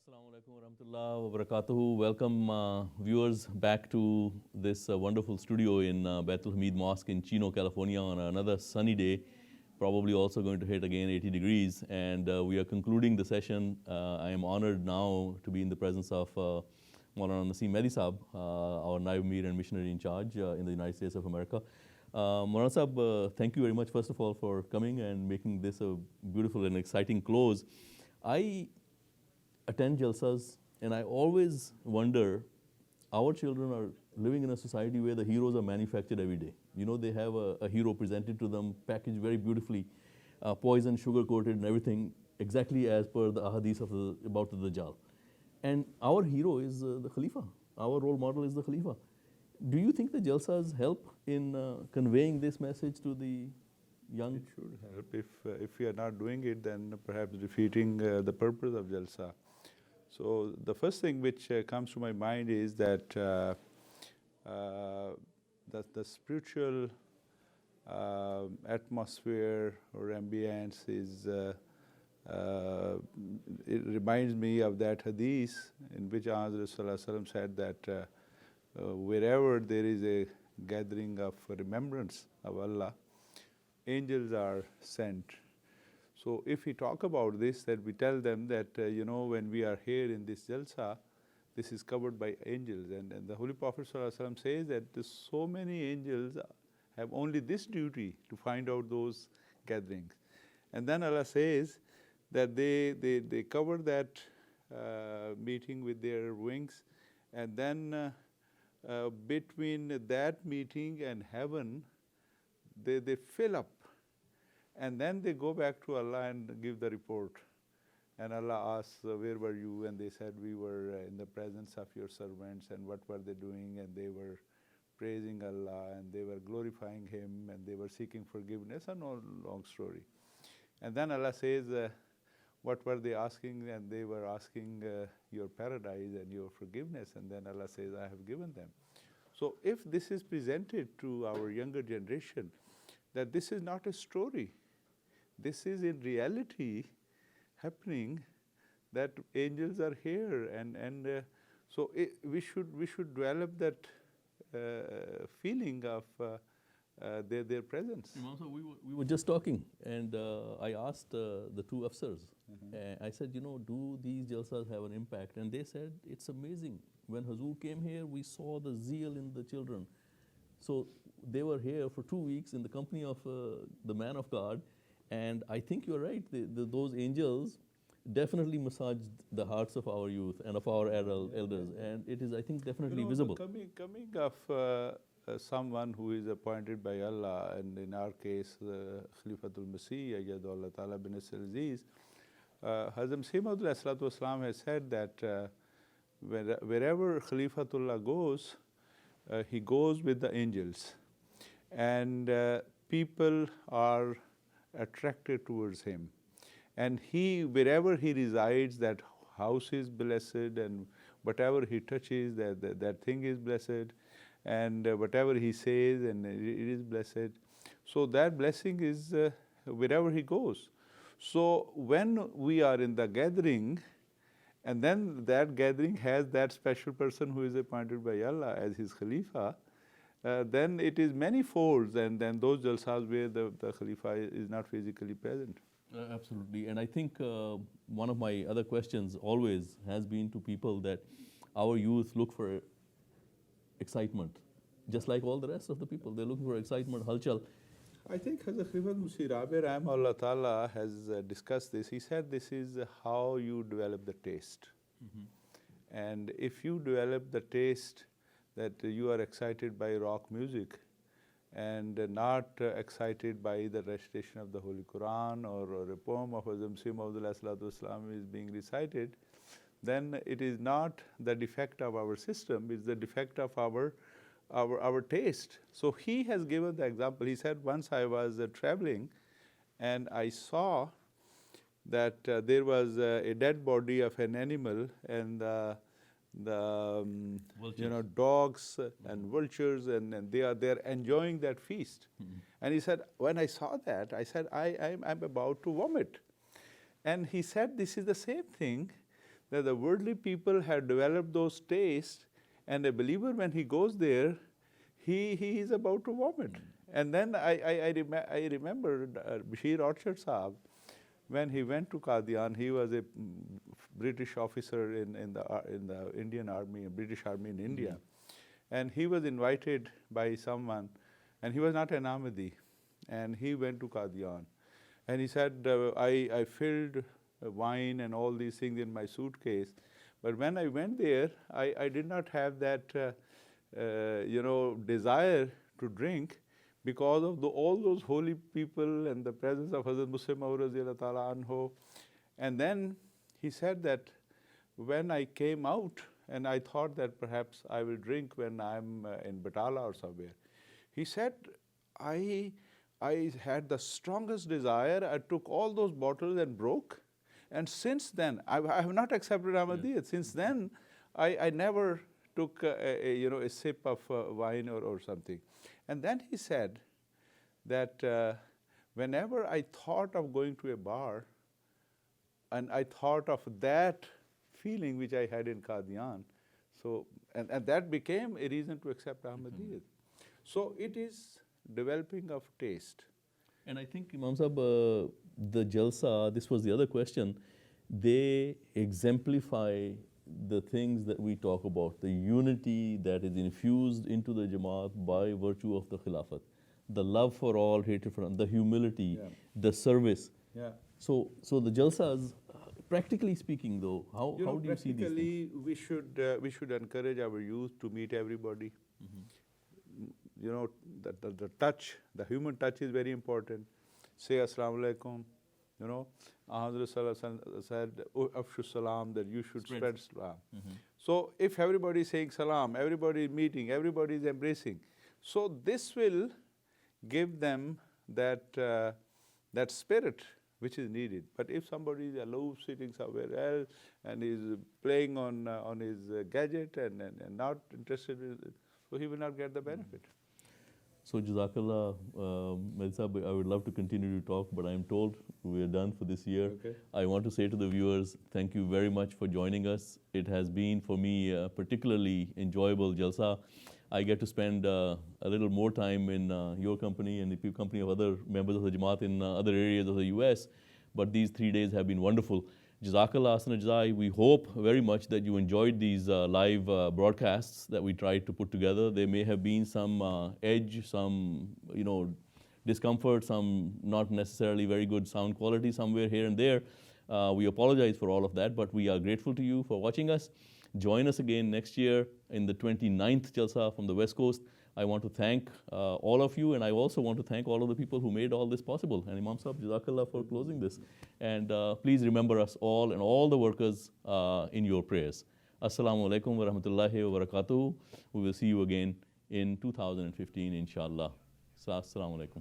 Assalamu alaikum warahmatullahi wabarakatuh. Welcome viewers back to this wonderful studio in Baitul Hamid Mosque in Chino, California on another sunny day, probably also going to hit again 80 degrees. And we are concluding the session. I am honored now to be in the presence of Maulana Naseem Mahdi Saab, our Naib Mir and missionary in charge in the United States of America. Maulana Saab, thank you very much, first of all, for coming and making this a beautiful and exciting close. I attend jalsas, and I always wonder, our children are living in a society where the heroes are manufactured every day. You know, they have a hero presented to them, packaged very beautifully, poisoned, sugar-coated and everything, exactly as per the ahadith about the Dajjal. And our hero is the Khalifa. Our role model is the Khalifa. Do you think the jalsas help in conveying this message to the young? It should help. If we are not doing it, then perhaps defeating the purpose of Jalsa. So the first thing which comes to my mind is that the spiritual atmosphere or ambience is, it reminds me of that hadith in which Rasulullah said that wherever there is a gathering of remembrance of Allah, angels are sent. So if we talk about this, that we tell them that, when we are here in this jalsa, this is covered by angels. And the Holy Prophet ﷺ says that so many angels have only this duty to find out those gatherings. And then Allah says that they cover that meeting with their wings, and then between that meeting and heaven, they fill up. And then they go back to Allah and give the report. And Allah asks, where were you? And they said, we were in the presence of your servants. And what were they doing? And they were praising Allah, and they were glorifying Him, and they were seeking forgiveness, and all long story. And then Allah says, what were they asking? And they were asking your paradise and your forgiveness. And then Allah says, I have given them. So if this is presented to our younger generation, that this is not a story, this is in reality happening, that angels are here, and so we should develop that feeling of their presence. Imam, so we were just talking, and I asked the two officers. I said, do these jalsas have an impact? And they said, it's amazing. When Hazur came here, we saw the zeal in the children. So they were here for 2 weeks in the company of the man of God, and I think you're right. Those angels definitely massaged the hearts of our youth and of our elders, and it is, I think, definitely visible. Coming of someone who is appointed by Allah, and in our case, Khalifatul Masih, Ayyadullah Ta'ala bin Aziz, Hazrat Masih has said that wherever Khalifatullah goes, he goes with the angels, and people are attracted towards him. And wherever he resides, that house is blessed, and whatever he touches, that thing is blessed, and whatever he says, and it is blessed. So that blessing is wherever he goes. So when we are in the gathering, and then that gathering has that special person who is appointed by Allah as his Khalifa, then it is many folds, and then those jalsas where the Khalifa is not physically present. Absolutely. And I think one of my other questions always has been to people that our youth look for excitement, just like all the rest of the people. They're looking for excitement, halchal. I think Hazrat Khalifa Masih Rabi Rahimahullah Ta'ala has discussed this. He said this is how you develop the taste. And if you develop the taste that you are excited by rock music and not excited by the recitation of the Holy Quran or a poem of Hazrat Naseem is being recited, then it is not the defect of our system, it's the defect of our taste. So he has given the example. He said, once I was traveling, and I saw that there was a dead body of an animal, and the dogs and vultures, and they're enjoying that feast. And he said, when I saw that, I said, I'm about to vomit. And he said, this is the same thing that the worldly people had developed those tastes, and a believer, when he goes there, he is about to vomit. And then I remember Bashir Orchard Saab, when he went to Qadian. He was a British officer in the Indian Army, British Army in India. And he was invited by someone, and he was not an Ahmadi, and he went to Qadian. And he said, I filled wine and all these things in my suitcase, but when I went there, I did not have that desire to drink, because of all those holy people and the presence of Hazrat Muslim Maud ta'ala anhu. And then he said that when I came out, and I thought that perhaps I will drink when I'm in Batala or somewhere, he said, I had the strongest desire. I took all those bottles and broke. And since then, I have not accepted Ahmadiyyat. Since then, I never took a sip of wine or something. And then he said that whenever I thought of going to a bar, and I thought of that feeling which I had in Qadian, so and that became a reason to accept Ahmadiyyat. So it is developing of taste. And I think, Imam Sahib, the Jalsa, this was the other question, they exemplify the things that we talk about, the unity that is infused into the Jamaat by virtue of the Khilafat, the love for all, hatred for none, the humility, the service. Yeah. So the Jalsas, practically speaking though, how do you see these things? Practically, we should encourage our youth to meet everybody. The touch, the human touch is very important. Say Assalamu alaikum. Hazrat Sallallahu said, Afshu salam, that you should spread salam. So if everybody is saying salam, everybody is meeting, everybody is embracing, so this will give them that spirit which is needed. But if somebody is aloof, sitting somewhere else, and is playing on his gadget and not interested in it, so he will not get the benefit. So Jazakallah, Mahdi Sahib, I would love to continue to talk, but I'm told we are done for this year. Okay. I want to say to the viewers, thank you very much for joining us. It has been for me a particularly enjoyable Jalsa. I get to spend a little more time in your company and the company of other members of the Jamaat in other areas of the US, but these 3 days have been wonderful. Jazakallah Asana Jazai. We hope very much that you enjoyed these live broadcasts that we tried to put together. There may have been some edge, some discomfort, some not necessarily very good sound quality somewhere here and there. We apologize for all of that, but we are grateful to you for watching us. Join us again next year in the 29th Jalsa from the West Coast. I want to thank all of you, and I also want to thank all of the people who made all this possible. And Imam Sahib, Jazakallah for closing this. And please remember us all and all the workers in your prayers. Assalamu alaikum wa rahmatullahi wa barakatuhu. We will see you again in 2015, inshallah. Assalamu alaikum.